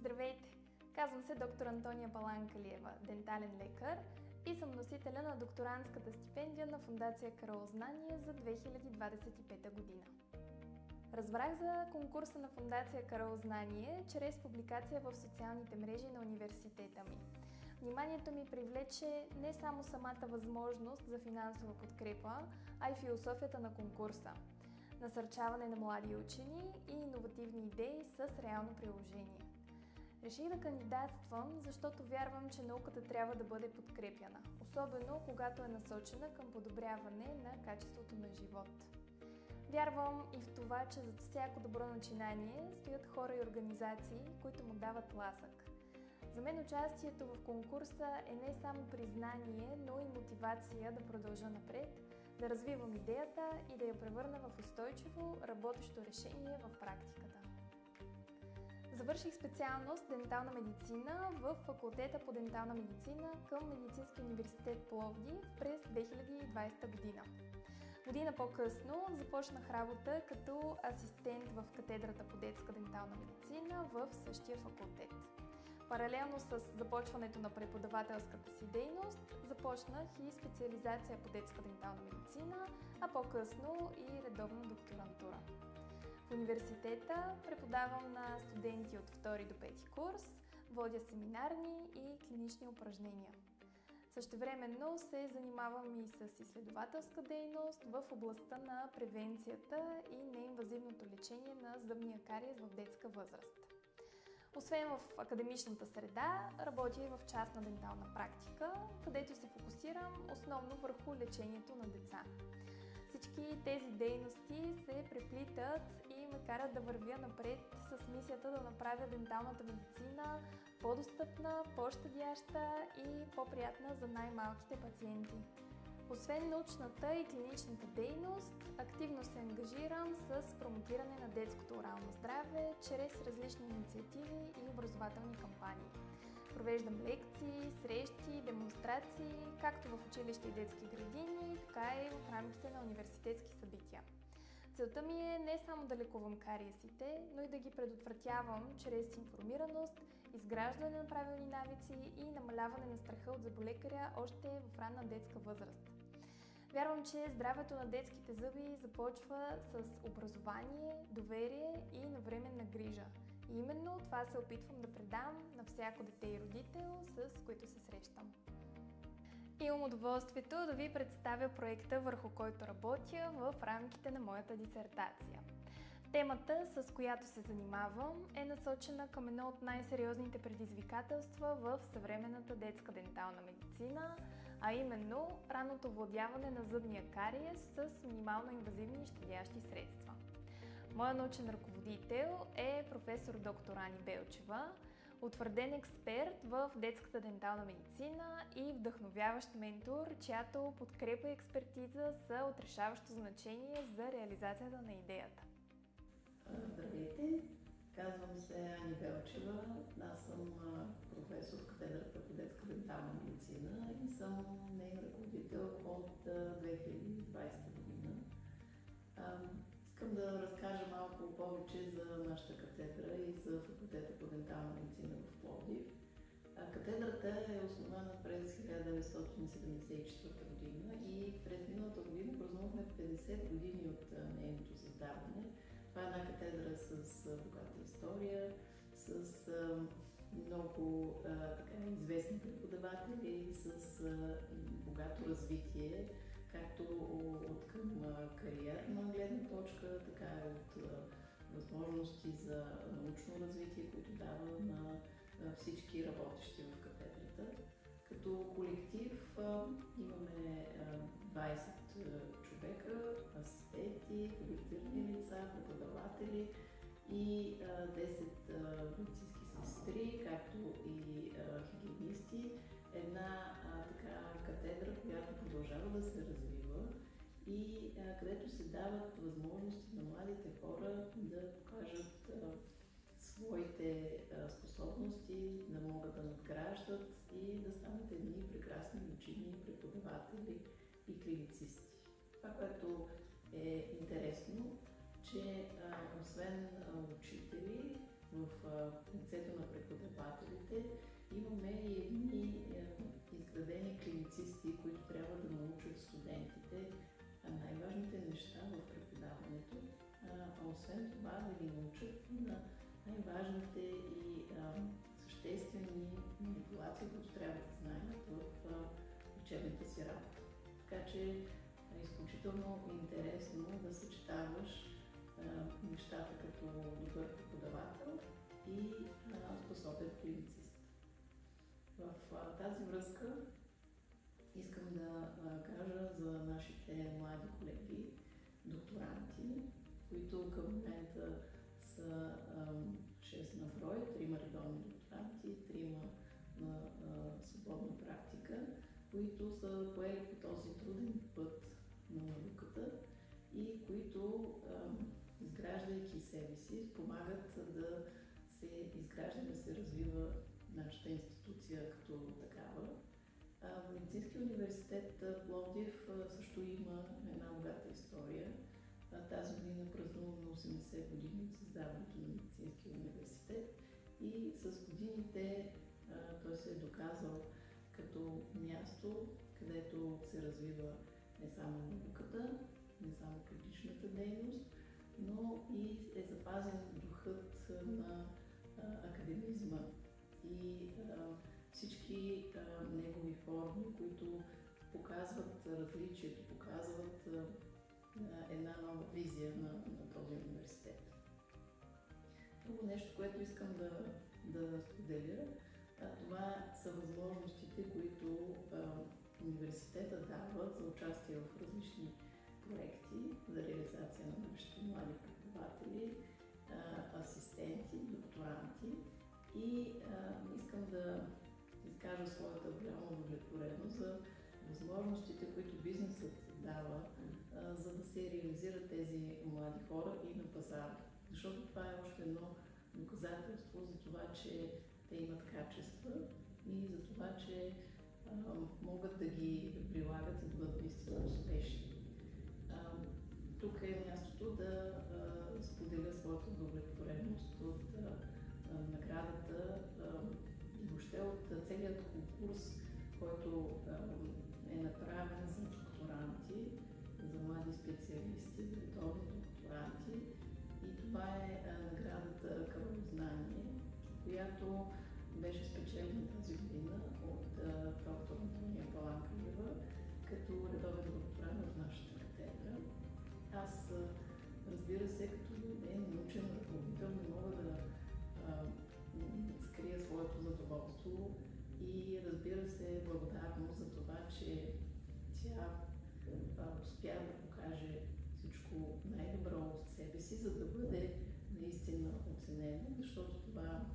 Здравейте! Казвам се доктор Антония Баланкалиева, дентален лекар и съм носителя на докторантската стипендия на Фондация Карол Знание за 2025 година. Разбрах за конкурса на Фондация Карол Знание чрез публикация в социалните мрежи на университета ми. Вниманието ми привлече не само самата възможност за финансова подкрепа, а и философията на конкурса. Насърчаване на млади учени и иновативни идеи с реално приложение. Реших да кандидатствам, защото вярвам, че науката трябва да бъде подкрепяна, особено когато е насочена към подобряване на качеството на живот. Вярвам и в това, че зад всяко добро начинание стоят хора и организации, които му дават тласък. За мен участието в конкурса е не само признание, но и мотивация да продължа напред, да развивам идеята и да я превърна в устойчиво, работещо решение в практиката. Завърших специалност дентална медицина в факултета по дентална медицина към Медицински университет Пловдив през 2020 година. Година по-късно започнах работа като асистент в катедрата по детска дентална медицина в същия факултет. Паралелно с започването на преподавателската си дейност, започнах и специализация по детска дентална медицина, а по-късно и редовна докторантура. В университета преподавам на студенти от 2 до 5 курс, водя семинарни и клинични упражнения. Същевременно се занимавам и с изследователска дейност в областта на превенцията и неинвазивното лечение на зъбния кариес в детска възраст. Освен в академичната среда, работя и в частна дентална практика, където се фокусирам основно върху лечението на деца. Всички тези дейности се преплитат и ме карат да вървя напред с мисията да направя денталната медицина по-достъпна, по-щадяща и по-приятна за най-малките пациенти. Освен научната и клиничната дейност, активно се ангажирам с промотиране на детското орално здраве чрез различни инициативи и образователни кампании. Провеждам лекции, срещи, демонстрации, както в училище и детски градини, така и в рамките на университетски събития. Целта ми е не само да лекувам кариесите, но и да ги предотвратявам чрез информираност, изграждане на правилни навици и намаляване на страха от зъболекаря още в ранна детска възраст. Вярвам, че здравето на детските зъби започва с образование, доверие и навременна грижа. И именно това се опитвам да предам на всяко дете и родител, с които се срещам. Имам удоволствието да ви представя проекта, върху който работя в рамките на моята дисертация. Темата, с която се занимавам, е насочена към едно от най-сериозните предизвикателства в съвременната детска дентална медицина, а именно ранното овладяване на зъбния кариес с минимално инвазивни и щадящи средства. Моят научен ръководител е професор доктор Ани Белчева, утвърден експерт в детската дентална медицина и вдъхновяващ ментор, чиято подкрепа и експертиза са от решаващо значение за реализацията на идеята. Здравейте! Казвам се Ани Белчева. Аз съм професор в катедрата по детска дентална медицина и съм неин ръководител от 2020 година. Искам да разкажа малко повече за нашата катедра и за факултета по дентална медицина в Пловдив. Катедрата е основана през 1974 година и през миналата година празнувахме 50 години от нейното създаване. Това е една катедра с богата история, с много известни преподаватели, с богато развитие, както от към кариерна гледна точка, така и от възможности за научно развитие, които дава на всички работещи в катедрата. Като колектив имаме 20 човека, асистенти, хабилитирани лица, преподаватели и 10 медицински сестри, както и хигиенисти. Една катедра, която продължава да се развива и където се дават възможности на младите хора да покажат своите способности, да могат да надграждат и да станат едни прекрасни учени, преподаватели и клиницисти. Това, което е интересно, че освен учители, в лицето на преподавателите имаме и едни изградени клиницисти, които трябва да научат студентите най-важните неща в преподаването, а освен това да ги научат на най-важните и съществени манипулации, които трябва да знаят в учебната си работа. Така че е изключително интересно да съчетаваш нещата като добър преподавател и способен клиницист. В тази връзка искам да кажа за нашите млади колеги, докторанти, които към момента са 6 на брой, 3 редовни докторанти, 3 на свободна практика, които са поели по този труден път на науката и които, изграждайки себе си, помагат да се изгражда, да се развива нашата институция като такава. Медицинския университет Пловдив също има една богата история. Тази година празнуваме 80 години от създаването на Медицинския университет и с годините той се е доказал като място, където се развива не само науката, не само критичната дейност, но и е запазен духът на академизма и всички негови форми, които показват различието, показват една нова визия на този университет. Друго нещо, което искам да споделя, това са възможностите, които университета дава за участие в различни проекти за реализация на нашите млади преподаватели, асистенти, докторанти и искам да изкажа своята голяма удовлетвореност за възможностите, които бизнесът дава, за да се реализират тези млади хора и на пазара. Защото това е още едно доказателство за това, че те имат качества и за това, че могат да ги прилагат и да бъдат наистина успешни. Тук е мястото да споделя своята удовлетвореност от наградата и въобще от целият конкурс, който е направен за докторанти, за млади специалисти, за редовни докторанти. И това е наградата Кръвознание, която беше спечелена тази година от доктор Антония Паланкалиева като редовен докторант в нашата катедра. Аз, разбира се, като научен ръководител не мога да скрия своето задоволство и, разбира се, благодарност за това, че тя успя да покаже всичко най-добро от себе си, за да бъде наистина оценена, защото това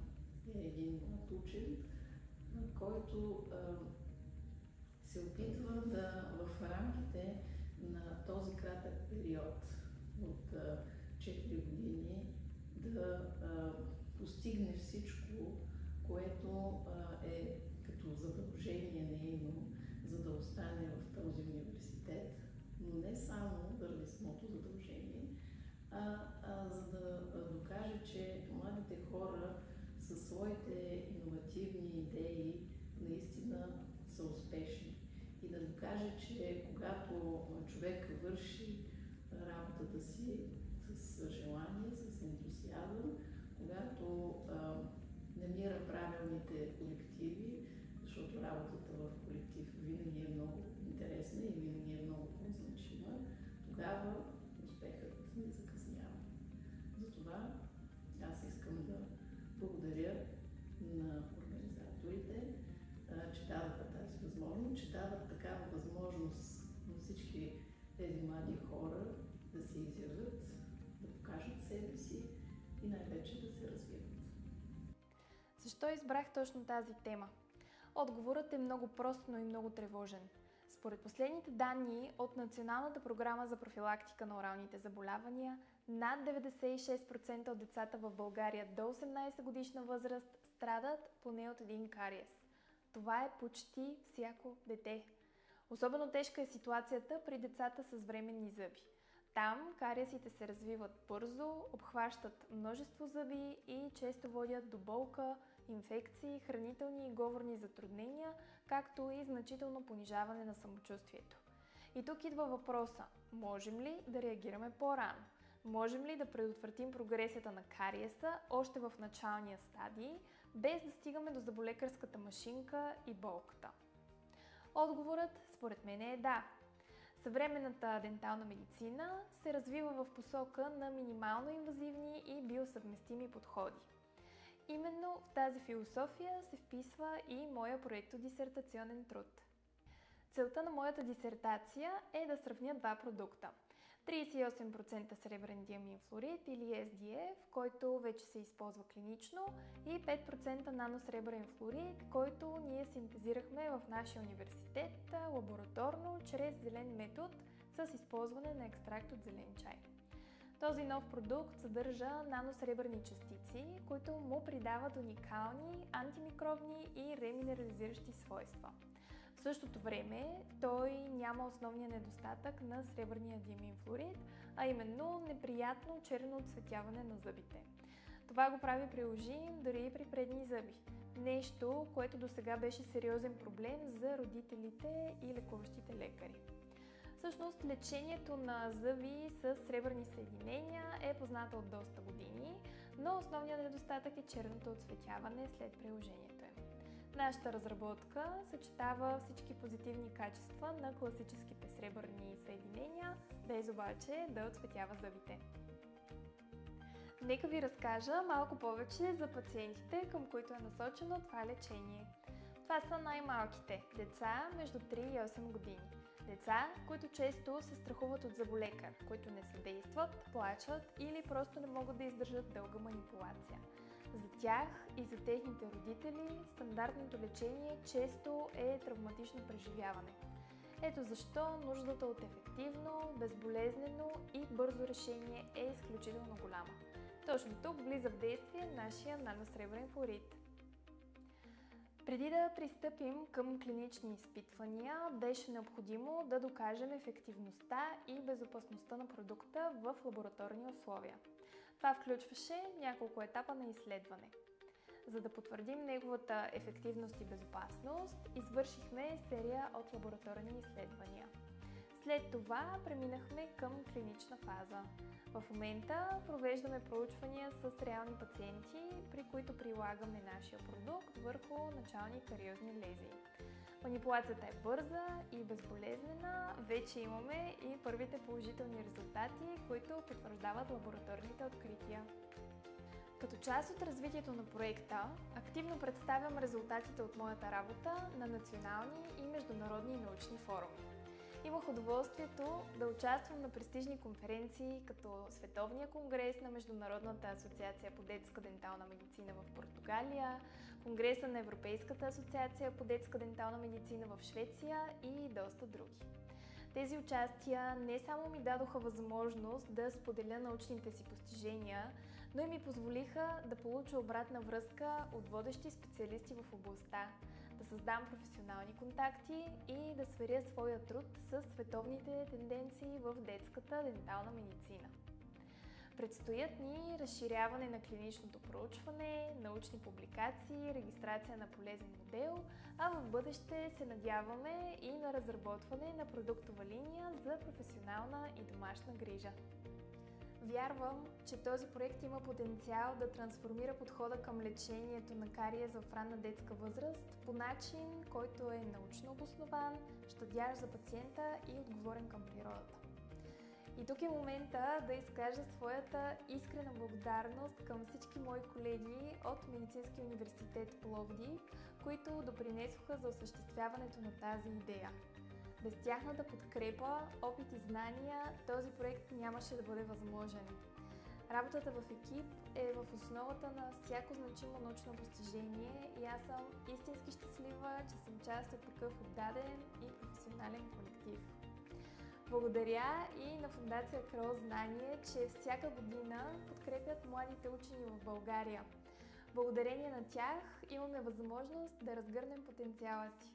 е един млад учен, който се опитва да в рамките на този кратък период от 4 години да постигне всичко, което е като задължение нейно, за да остане в този университет, но не само заради самото задължение, за да докаже, че младите хора със своите иновативни идеи наистина са успешни. И да докаже, че когато човек върши работата си с желание, с ентусиазъм, когато намира правилните колективи, защото работата в колектив винаги е много интересна и винаги е много по-значима, тогава успехът не закъснява. Затова аз искам да благодаря на организаторите, че дават тази възможност, че дават такава възможност на всички тези млади хора да се изявят, да покажат себе си и най-вече да се развиват. Защо избрах точно тази тема? Отговорът е много прост, но и много тревожен. Според последните данни от Националната програма за профилактика на оралните заболявания, над 96% от децата в България до 18 годишна възраст страдат поне от един кариес. Това е почти всяко дете. Особено тежка е ситуацията при децата с временни зъби. Там кариесите се развиват бързо, обхващат множество зъби и често водят до болка, инфекции, хранителни и говорни затруднения, както и значително понижаване на самочувствието. И тук идва въпроса: можем ли да реагираме по-рано? Можем ли да предотвратим прогресията на кариеса още в началния стадий, без да стигаме до зъболекарската машинка и болката? Отговорът според мен е да. Съвременната дентална медицина се развива в посока на минимално инвазивни и биосъвместими подходи. Именно в тази философия се вписва и моя проектодисертационен труд. Целта на моята дисертация е да сравня два продукта. 38% сребрен диамин флуорид или SDF, който вече се използва клинично, и 5% наносребрен флуорид, който ние синтезирахме в нашия университет лабораторно чрез зелен метод с използване на екстракт от зелен чай. Този нов продукт съдържа наносребърни частици, които му придават уникални антимикробни и реминерализиращи свойства. В същото време той няма основния недостатък на сребърния диамин флуорид, а именно неприятно черно отцветяване на зъбите. Това го прави приложим дори и при предни зъби. Нещо, което досега беше сериозен проблем за родителите и лекуващите лекари. Всъщност, лечението на зъби с сребърни съединения е познато от доста години, но основният недостатък е черното отцветяване след приложението им. Нашата разработка съчетава всички позитивни качества на класическите сребърни съединения, без обаче да отцветява зъбите. Нека ви разкажа малко повече за пациентите, към които е насочено това лечение. Това са най-малките – деца между 3 и 8 години. Деца, които често се страхуват от зъболекар, които не съдействат, плачат или просто не могат да издържат дълга манипулация. За тях и за техните родители стандартното лечение често е травматично преживяване. Ето защо нуждата от ефективно, безболезнено и бързо решение е изключително голяма. Точно тук влиза в действие нашия наносребрен флуорид. Преди да пристъпим към клинични изпитвания, беше необходимо да докажем ефективността и безопасността на продукта в лабораторни условия. Това включваше няколко етапа на изследване. За да потвърдим неговата ефективност и безопасност, извършихме серия от лабораторни изследвания. След това преминахме към клинична фаза. В момента провеждаме проучвания с реални пациенти, при които прилагаме нашия продукт върху начални кариозни лезии. Манипулацията е бърза и безболезнена. Вече имаме и първите положителни резултати, които потвърждават лабораторните открития. Като част от развитието на проекта, активно представям резултатите от моята работа на национални и международни научни форуми. Имах удоволствието да участвам на престижни конференции, като Световния конгрес на Международната асоциация по детска дентална медицина в Португалия, Конгреса на Европейската асоциация по детска дентална медицина в Швеция и доста други. Тези участия не само ми дадоха възможност да споделя научните си постижения, но и ми позволиха да получа обратна връзка от водещи специалисти в областта, да създам професионални контакти и да сверя своя труд с световните тенденции в детската дентална медицина. Предстоят ни разширяване на клиничното проучване, научни публикации, регистрация на полезен модел, а в бъдеще се надяваме и на разработване на продуктова линия за професионална и домашна грижа. Вярвам, че този проект има потенциал да трансформира подхода към лечението на кариес в ранна детска възраст по начин, който е научно обоснован, щадящ за пациента и отговорен към природата. И тук е момента да изкажа своята искрена благодарност към всички мои колеги от Медицинския университет Пловдив, които допринесоха за осъществяването на тази идея. Без тяхната подкрепа, опит и знания този проект нямаше да бъде възможен. Работата в екип е в основата на всяко значимо научно постижение и аз съм истински щастлива, че съм част от такъв отдаден и професионален колектив. Благодаря и на Фондация Крол Знание, че всяка година подкрепят младите учени в България. Благодарение на тях имаме възможност да разгърнем потенциала си.